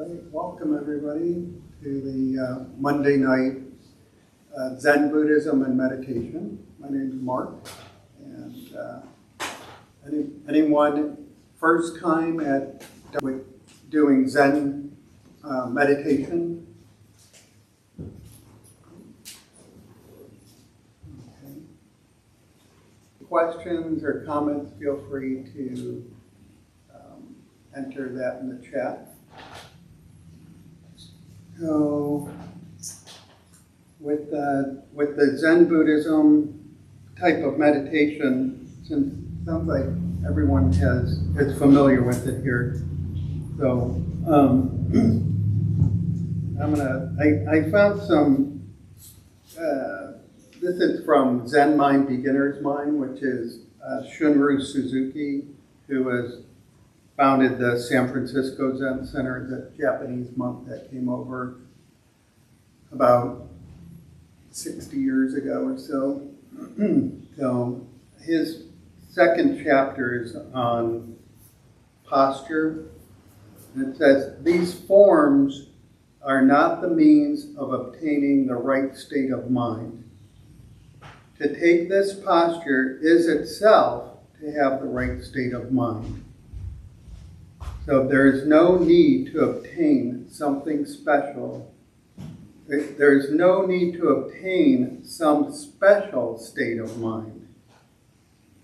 right, welcome everybody to the Monday night Zen Buddhism and Meditation. My name is Mark, and anyone first time at doing Zen meditation? Okay. Questions or comments, feel free to enter that in the chat. So, with the Zen Buddhism type of meditation, since it sounds like everyone is familiar with it here, so I found some. This is from Zen Mind, Beginner's Mind, which is Shunryu Suzuki, who has founded the San Francisco Zen Center, the Japanese monk that came over about 60 years ago or so. So his second chapter is on posture. And it says, these forms are not the means of obtaining the right state of mind. To take this posture is itself to have the right state of mind. So there is no need to obtain something special. There is no need to obtain some special state of mind.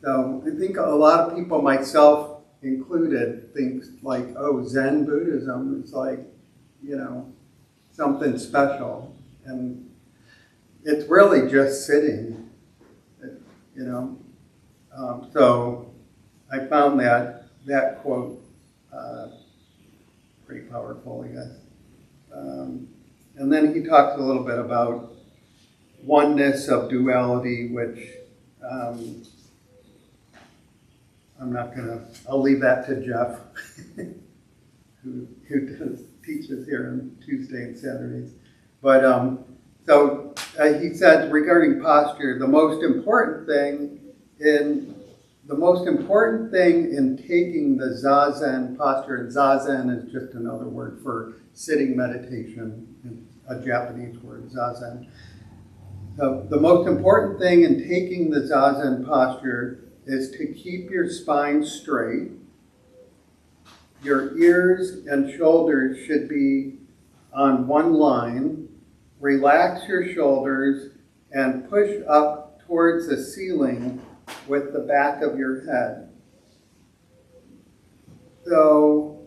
So I think a lot of people, myself included, think like, oh, Zen Buddhism is like, something special. And it's really just sitting, So I found that quote pretty powerful, I guess. And then he talks a little bit about oneness of duality, which I'll leave that to Jeff, who teaches here on Tuesday and Saturdays. But so he said regarding posture, the most important thing in taking the Zazen posture, and Zazen is just another word for sitting meditation, a Japanese word, Zazen. So the most important thing in taking the Zazen posture is to keep your spine straight. Your ears and shoulders should be on one line. Relax your shoulders and push up towards the ceiling with the back of your head. So,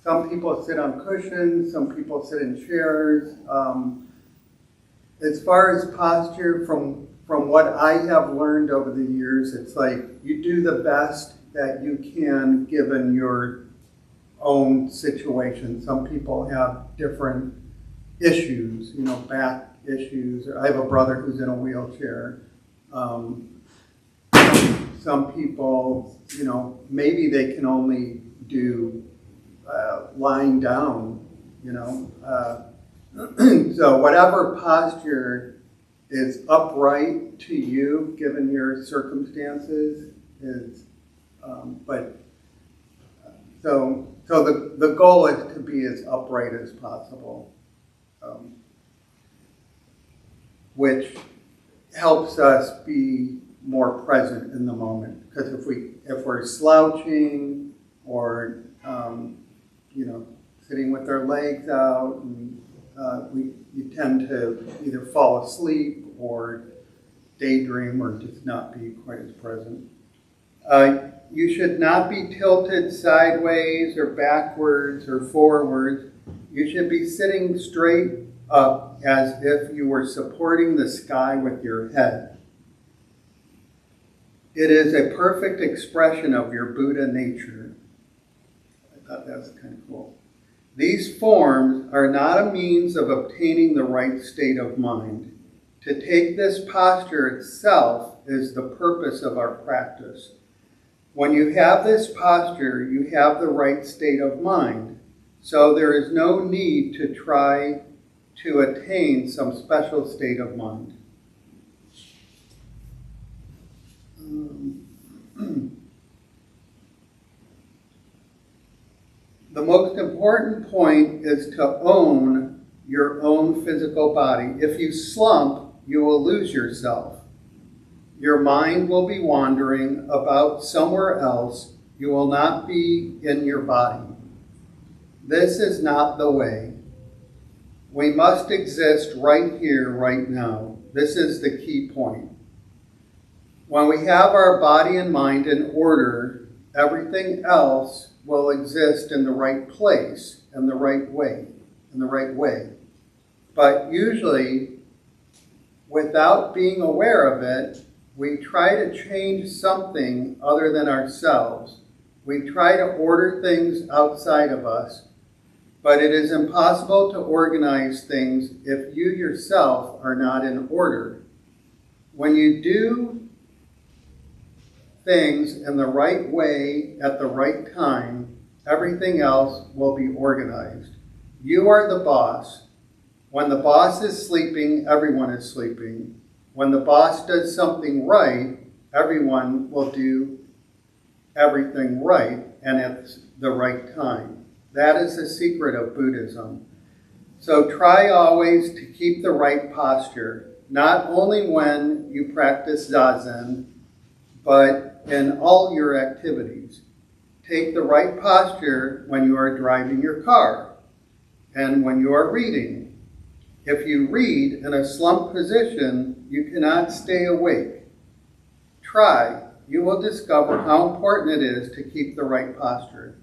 some people sit on cushions, some people sit in chairs. As far as posture, from what I have learned over the years, it's like you do the best that you can given your own situation. Some people have different issues, back issues. I have a brother who's in a wheelchair. Some people, maybe they can only do lying down, So whatever posture is upright to you, given your circumstances, is, So the goal is to be as upright as possible, which helps us be more present in the moment. Because if we're slouching or sitting with our legs out, and you tend to either fall asleep or daydream or just not be quite as present. You should not be tilted sideways or backwards or forwards. You should be sitting straight up as if you were supporting the sky with your head. It is a perfect expression of your Buddha nature. I thought that was kind of cool. These forms are not a means of obtaining the right state of mind. To take this posture itself is the purpose of our practice. When you have this posture, you have the right state of mind. So there is no need to try to attain some special state of mind. most important point is to own your own physical body. If you slump, you will lose yourself. Your mind will be wandering about somewhere else. You will not be in your body. This is not the way. We must exist right here, right now. This is the key point. When we have our body and mind in order, everything else will exist in the right place, in the right way, But usually, without being aware of it, we try to change something other than ourselves. We try to order things outside of us, but it is impossible to organize things if you yourself are not in order. When you do things in the right way at the right time, everything else will be organized. You are the boss. When the boss is sleeping, everyone is sleeping. When the boss does something right, everyone will do everything right and at the right time. That is the secret of Buddhism. So try always to keep the right posture, not only when you practice Zazen, but in all your activities. Take the right posture when you are driving your car and when you are reading. If you read in a slumped position, you cannot stay awake. Try. You will discover how important it is to keep the right posture.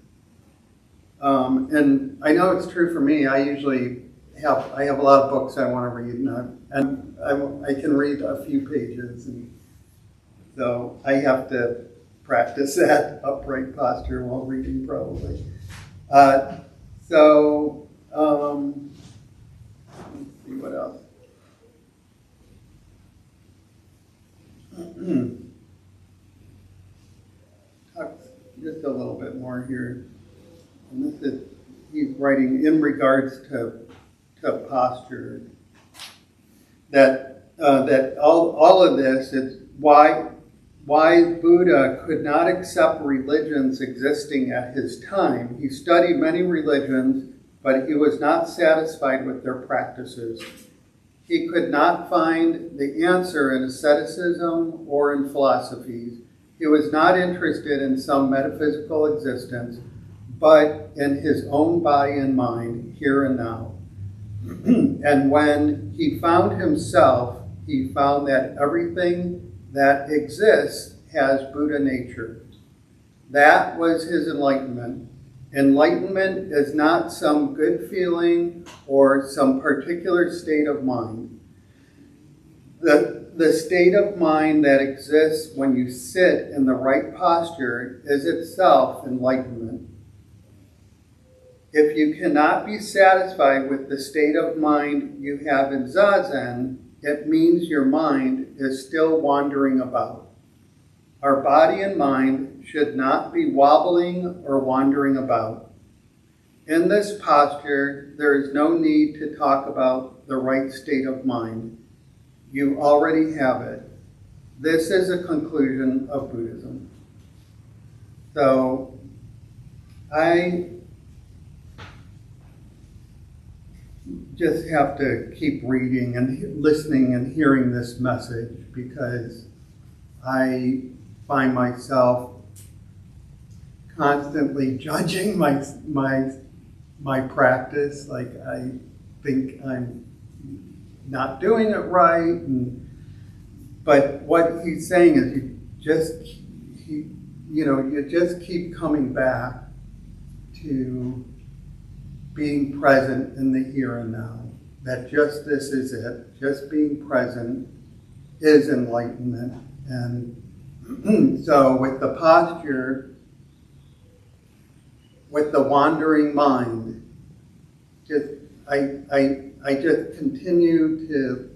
And I know it's true for me. I have a lot of books I want to read, and I can read a few pages, and so I have to practice that upright posture while reading, probably. Let's see what else. Talk just a little bit more here. And this is, he's writing in regards to posture, that all of this is why Buddha could not accept religions existing at his time. He studied many religions, but he was not satisfied with their practices. He could not find the answer in asceticism or in philosophies. He was not interested in some metaphysical existence, but in his own body and mind, here and now. And when he found himself, he found that everything that exists has Buddha nature. That was his enlightenment. Enlightenment is not some good feeling or some particular state of mind. The state of mind that exists when you sit in the right posture is itself enlightenment. If you cannot be satisfied with the state of mind you have in Zazen, it means your mind is still wandering about. Our body and mind should not be wobbling or wandering about. In this posture, there is no need to talk about the right state of mind. You already have it. This is a conclusion of Buddhism. So, I just have to keep reading and listening and hearing this message, because I find myself constantly judging my practice. Like, I think I'm not doing it right, but what he's saying is you just keep coming back to being present in the here and now. That just this is it. Just being present is enlightenment. And so with the posture, with the wandering mind, I just continue to.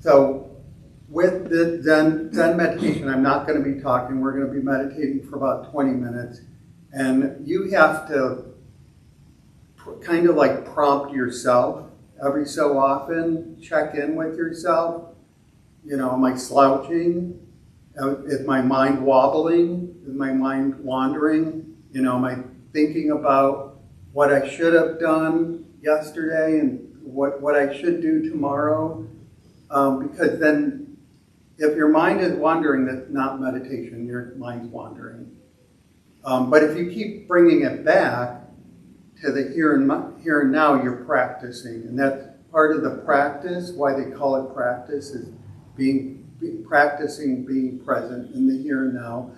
So with the Zen meditation, I'm not going to be talking. We're going to be meditating for about 20 minutes, and you have to kind of like prompt yourself every so often, check in with yourself. Am I slouching? Is my mind wobbling? Is my mind wandering? Am I thinking about what I should have done yesterday and what I should do tomorrow. Because then if your mind is wandering, that's not meditation, your mind's wandering. But if you keep bringing it back to the here and now, you're practicing. And that's part of the practice, why they call it practice, is practicing being present in the here and now.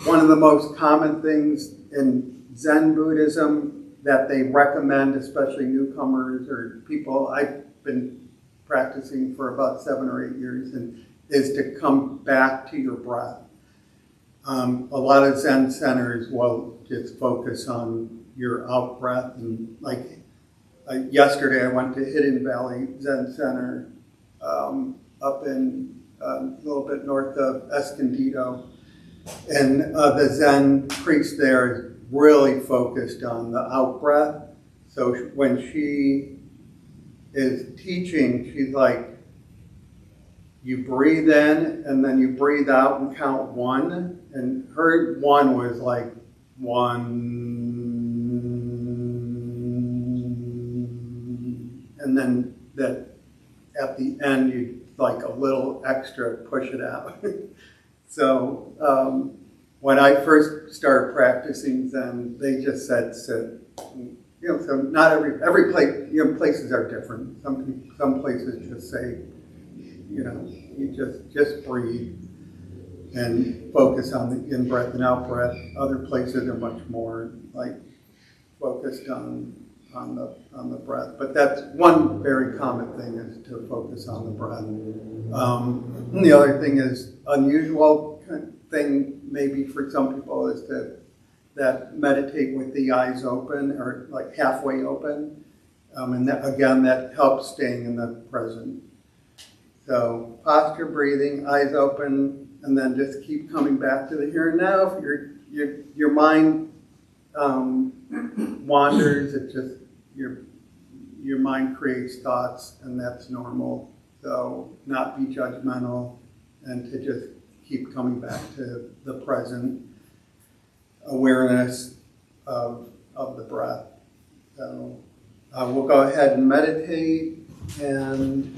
One of the most common things in Zen Buddhism that they recommend, especially newcomers or people, I've been practicing for about 7 or 8 years, and is to come back to your breath. A lot of Zen centers will just focus on your out breath, and like yesterday I went to Hidden Valley Zen Center up in a little bit north of Escondido, and the Zen priest there is really focused on the out breath. So when she is teaching, she's like, you breathe in and then you breathe out and count 1. And her 1 was like 1. And then that at the end, you like a little extra push it out. So when I first started practicing Zen, they just said sit. So not every place, places are different. Some places just say, you just breathe and focus on the in breath and out breath. Other places are much more like focused on the breath. But that's one very common thing, is to focus on the breath. The other thing is unusual thing maybe for some people is that meditate with the eyes open or like halfway open. And that, again, that helps staying in the present. So posture, breathing, eyes open, and then just keep coming back to the here and now. If your mind wanders, it just your mind creates thoughts, and that's normal. So not be judgmental, and to just keep coming back to the present awareness of the breath. So we'll go ahead and meditate, and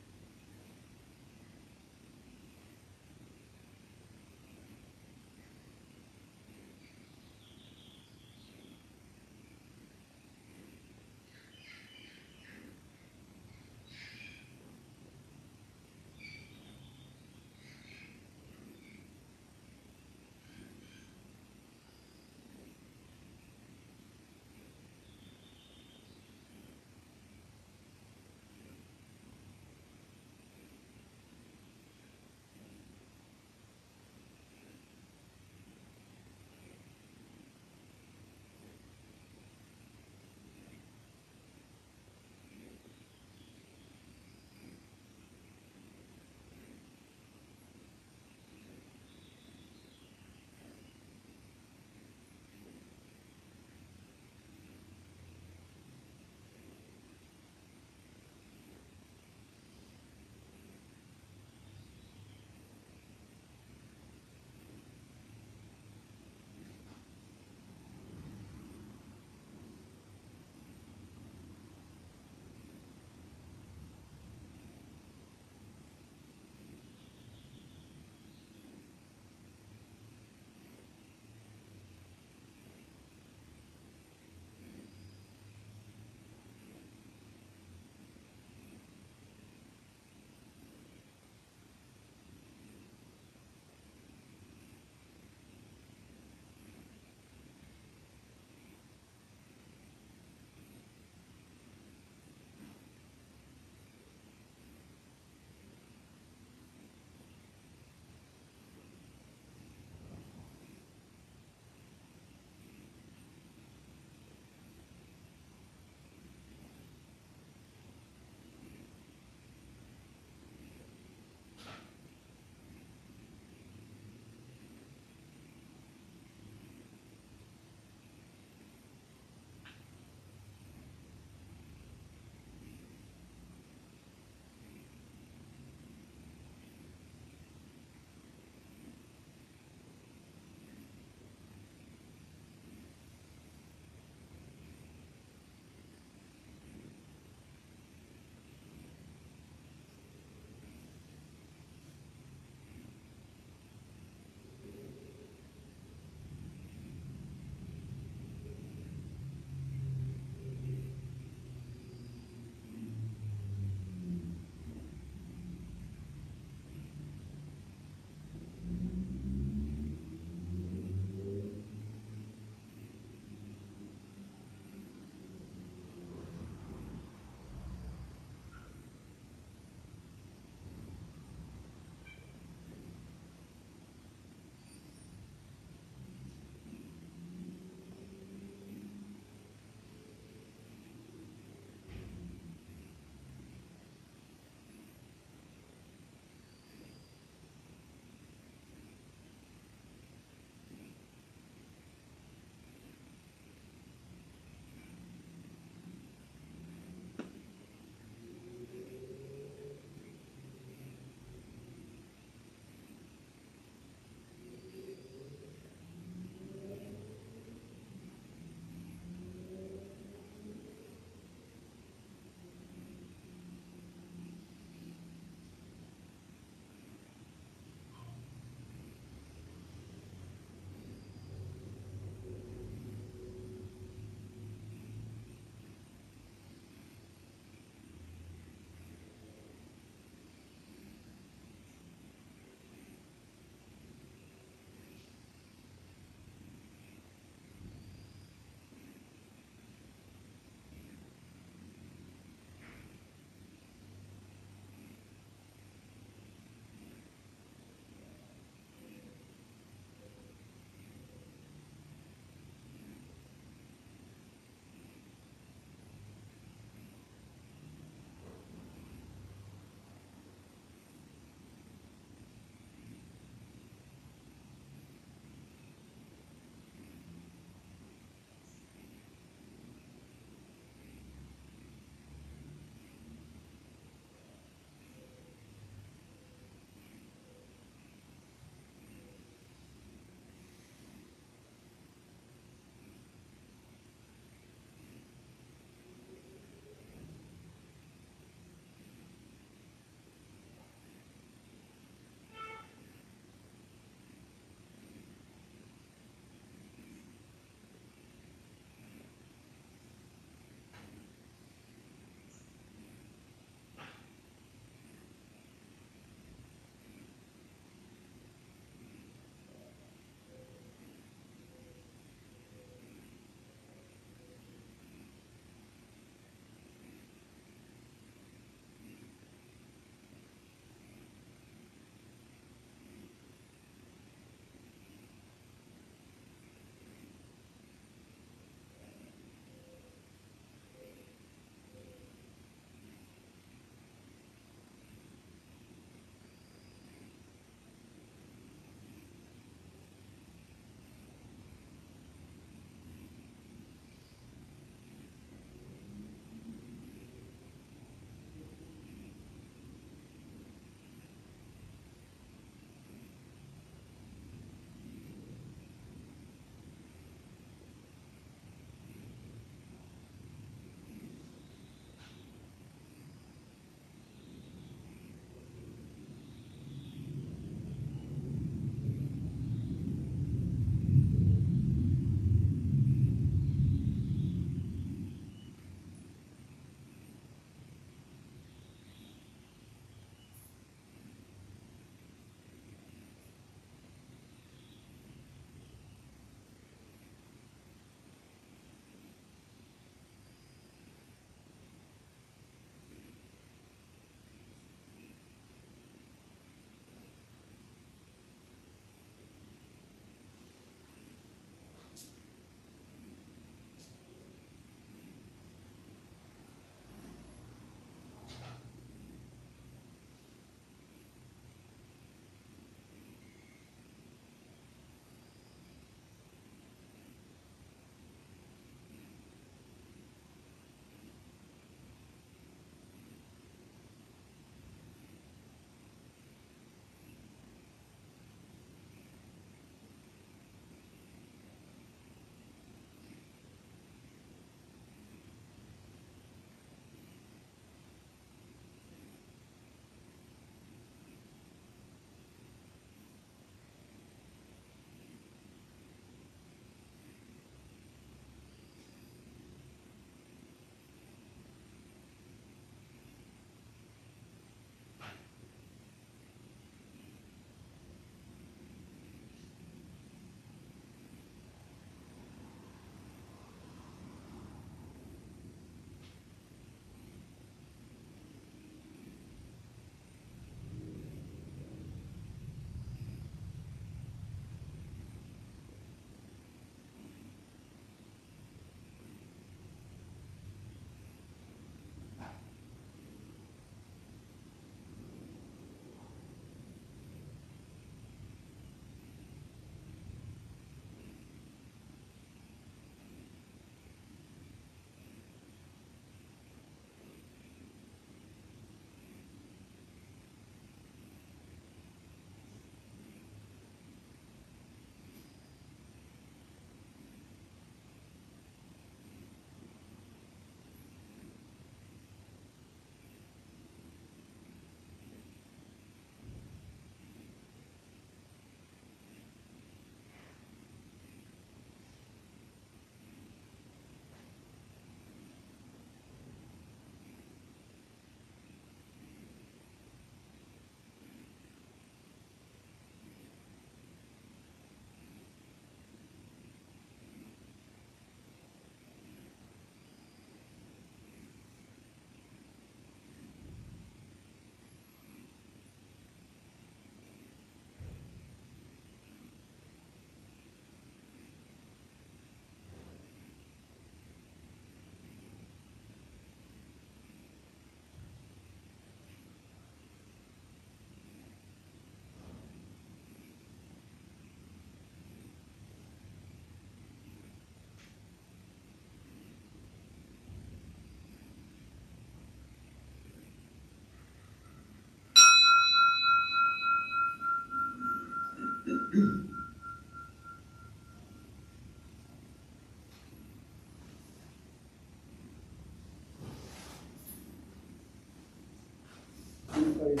Anybody's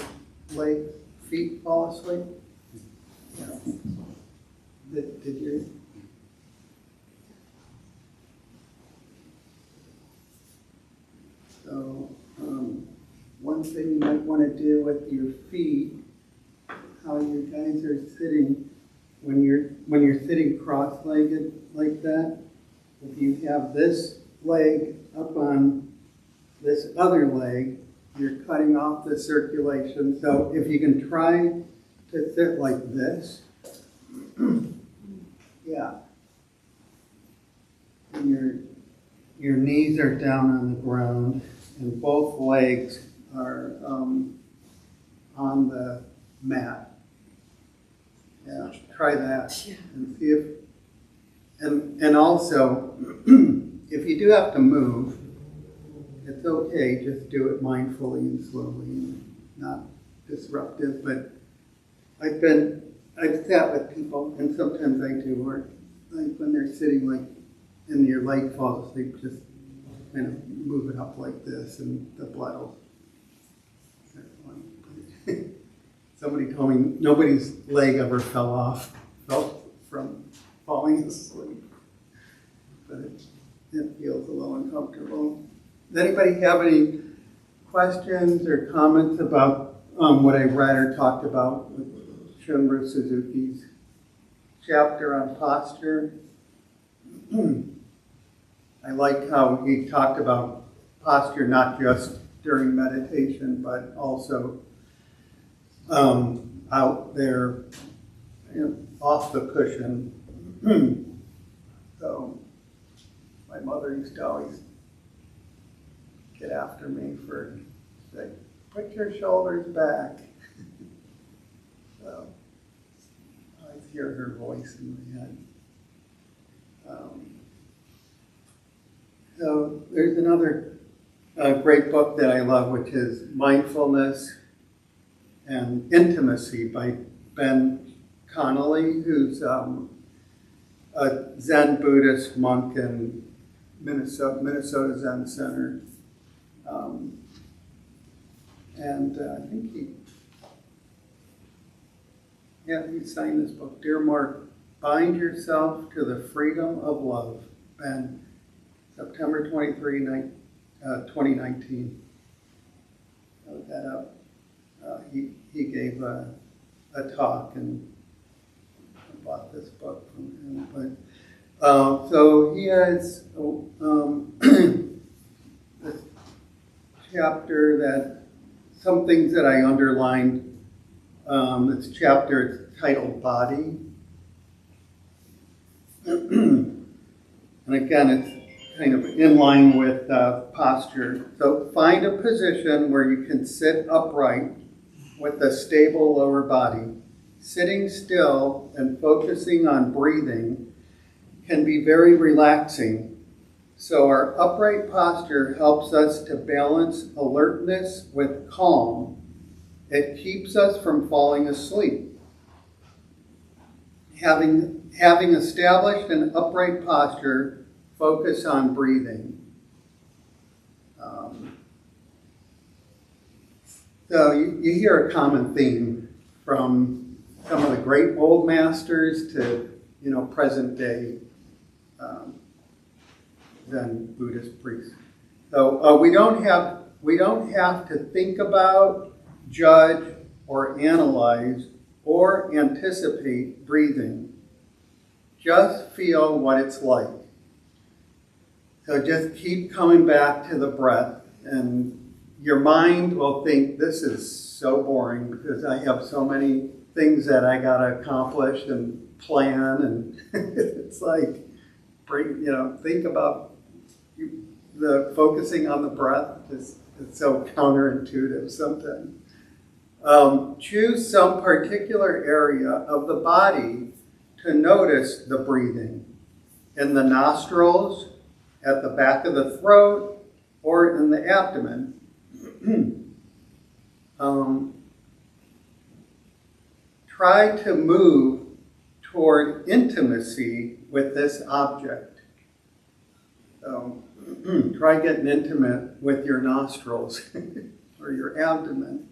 legs, feet fall asleep? Yeah. Did you? So, one thing you might want to do with your feet, how you guys are sitting, when you're sitting cross-legged like that, if you have this leg up on this other leg, you're cutting off the circulation. So if you can try to sit like this, yeah, and your knees are down on the ground, and both legs are on the mat. Yeah, try that and see if. And also, if you do have to move, it's okay. Just do it mindfully and slowly, and not disruptive. But I've sat with people, and sometimes I do, where like when they're sitting like, and your leg falls asleep, just kind of move it up like this, and the blood will. Somebody told me nobody's leg ever fell from falling asleep, but it feels a little uncomfortable. Does anybody have any questions or comments about what I read or talked about with Shunryu Suzuki's chapter on posture? I like how he talked about posture not just during meditation, but also out there, off the cushion. So my mother used to always get after me for saying, put your shoulders back. So I always hear her voice in my head. So there's another great book that I love, which is Mindfulness and Intimacy by Ben Connolly, who's a Zen Buddhist monk in Minnesota Zen Center. And I think he signed this book. Dear Mark, bind yourself to the freedom of love. Ben, September 23, 2019. I looked that up. He gave a talk, and I bought this book from him. But so he has this chapter that some things that I underlined. This chapter is titled Body, and again, it's kind of in line with posture. So find a position where you can sit upright with a stable lower body. Sitting still and focusing on breathing can be very relaxing. So our upright posture helps us to balance alertness with calm. It keeps us from falling asleep. Having established an upright posture, focus on breathing. So you hear a common theme from some of the great old masters to present day Zen Buddhist priests. So we don't have to think about, judge, or analyze, or anticipate breathing. Just feel what it's like. So just keep coming back to the breath, and your mind will think, this is so boring because I have so many things that I got to accomplish and plan, and it's like, think about the focusing on the breath. It's so counterintuitive sometimes. Choose some particular area of the body to notice the breathing. In the nostrils, at the back of the throat, or in the abdomen. Try to move toward intimacy with this object. So try getting intimate with your nostrils or your abdomen.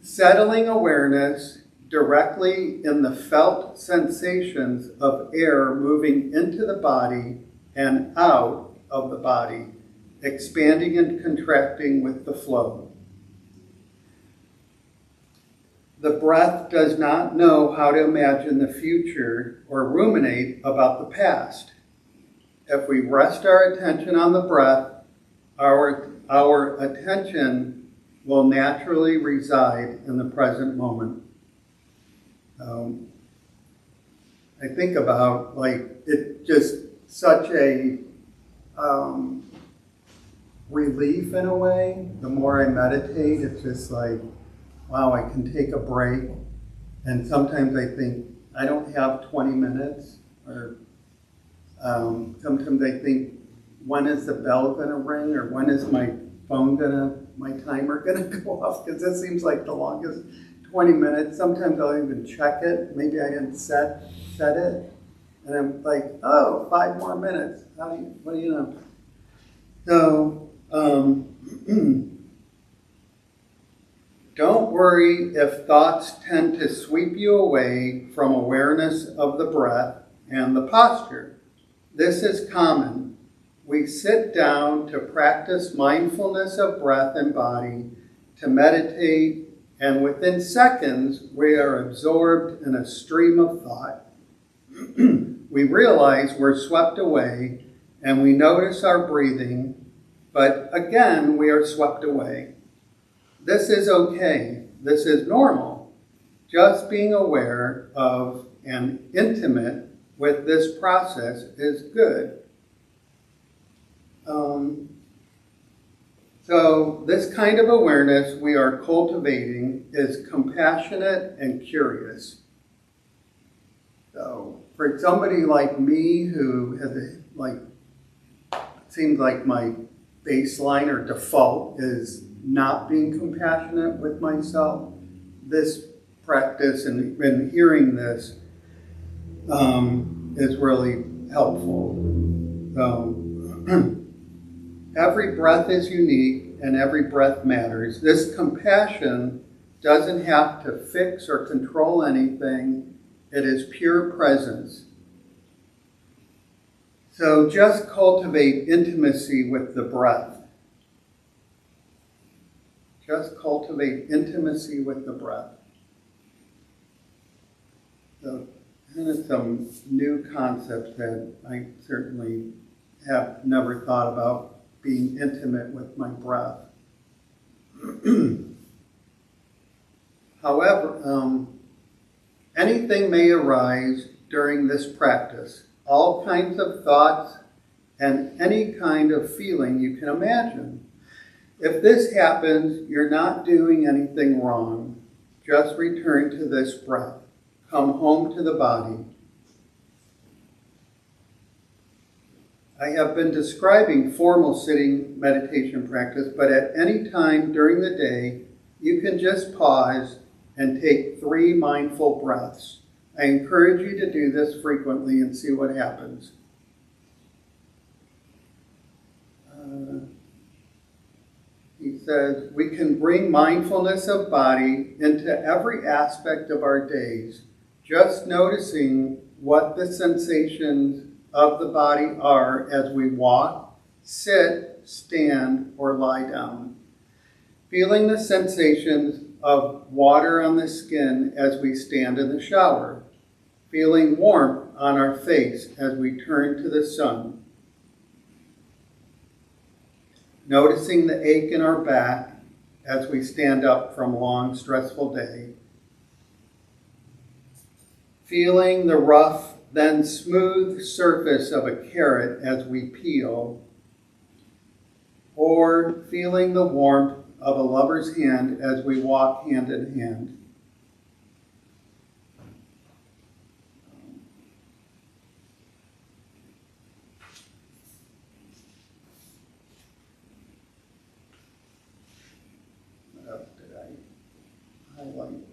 Settling awareness directly in the felt sensations of air moving into the body and out of the body, expanding and contracting with the flow. The breath does not know how to imagine the future or ruminate about the past. If we rest our attention on the breath, our attention will naturally reside in the present moment. I think about, it just such a relief in a way. The more I meditate, it's just like, wow, I can take a break. And sometimes I think, I don't have 20 minutes. Or sometimes I think, when is the bell going to ring? Or when is my timer going to go off? Because this seems like the longest 20 minutes. Sometimes I'll even check it. Maybe I didn't set it. And I'm like, oh, 5 more minutes. What do you know? So, don't worry if thoughts tend to sweep you away from awareness of the breath and the posture. This is common. We sit down to practice mindfulness of breath and body, to meditate, and within seconds, we are absorbed in a stream of thought. We realize we're swept away, and we notice our breathing, but again, we are swept away. This is okay. This is normal. Just being aware of and intimate with this process is good. So this kind of awareness we are cultivating is compassionate and curious. So for somebody like me who has it seems like my baseline or default is not being compassionate with myself, this practice and hearing this is really helpful. So every breath is unique and every breath matters. This compassion doesn't have to fix or control anything. It is pure presence. So just cultivate intimacy with the breath. Just cultivate intimacy with the breath. So, and some new concepts that I certainly have never thought about, being intimate with my breath. However, anything may arise during this practice. All kinds of thoughts and any kind of feeling you can imagine. If this happens, you're not doing anything wrong. Just return to this breath. Come home to the body. I have been describing formal sitting meditation practice, but at any time during the day, you can just pause and take 3 mindful breaths. I encourage you to do this frequently and see what happens. He says, we can bring mindfulness of body into every aspect of our days, just noticing what the sensations of the body are as we walk, sit, stand, or lie down. Feeling the sensations of water on the skin as we stand in the shower. Feeling warmth on our face as we turn to the sun. Noticing the ache in our back as we stand up from a long, stressful day. Feeling the rough, then smooth surface of a carrot as we peel, or feeling the warmth of a lover's hand as we walk hand in hand. What else did I highlight?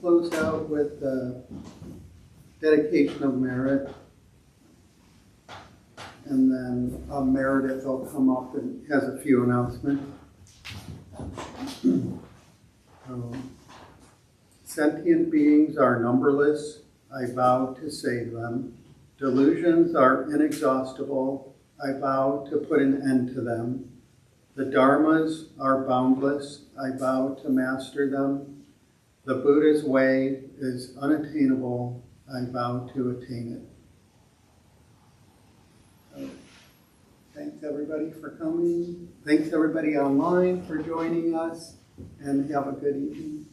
close out with the dedication of merit. And then Meredith will come up and has a few announcements. Sentient beings are numberless. I vow to save them. Delusions are inexhaustible. I vow to put an end to them. The dharmas are boundless. I vow to master them. The Buddha's way is unattainable. I vow to attain it. So, thanks everybody for coming. Thanks everybody online for joining us, and have a good evening.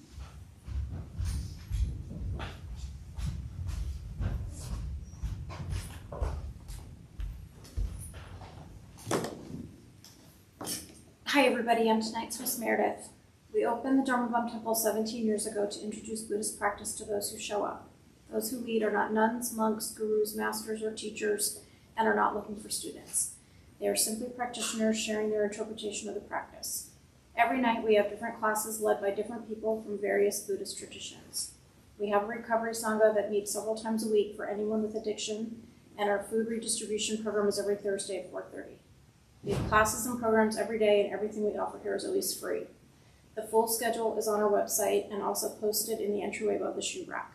Hi everybody, I'm tonight's Miss Meredith. We opened the Dharma Bum Temple 17 years ago to introduce Buddhist practice to those who show up. Those who lead are not nuns, monks, gurus, masters, or teachers, and are not looking for students. They are simply practitioners sharing their interpretation of the practice. Every night we have different classes led by different people from various Buddhist traditions. We have a recovery sangha that meets several times a week for anyone with addiction, and our food redistribution program is every Thursday at 4:30. We have classes and programs every day, and everything we offer here is always free. The full schedule is on our website and also posted in the entryway above the shoe rack.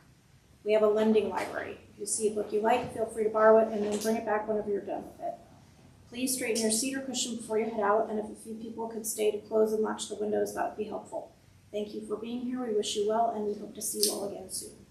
We have a lending library. If you see a book you like, feel free to borrow it and then bring it back whenever you're done with it. Please straighten your seat or cushion before you head out, and if a few people could stay to close and latch the windows, that would be helpful. Thank you for being here. We wish you well, and we hope to see you all again soon.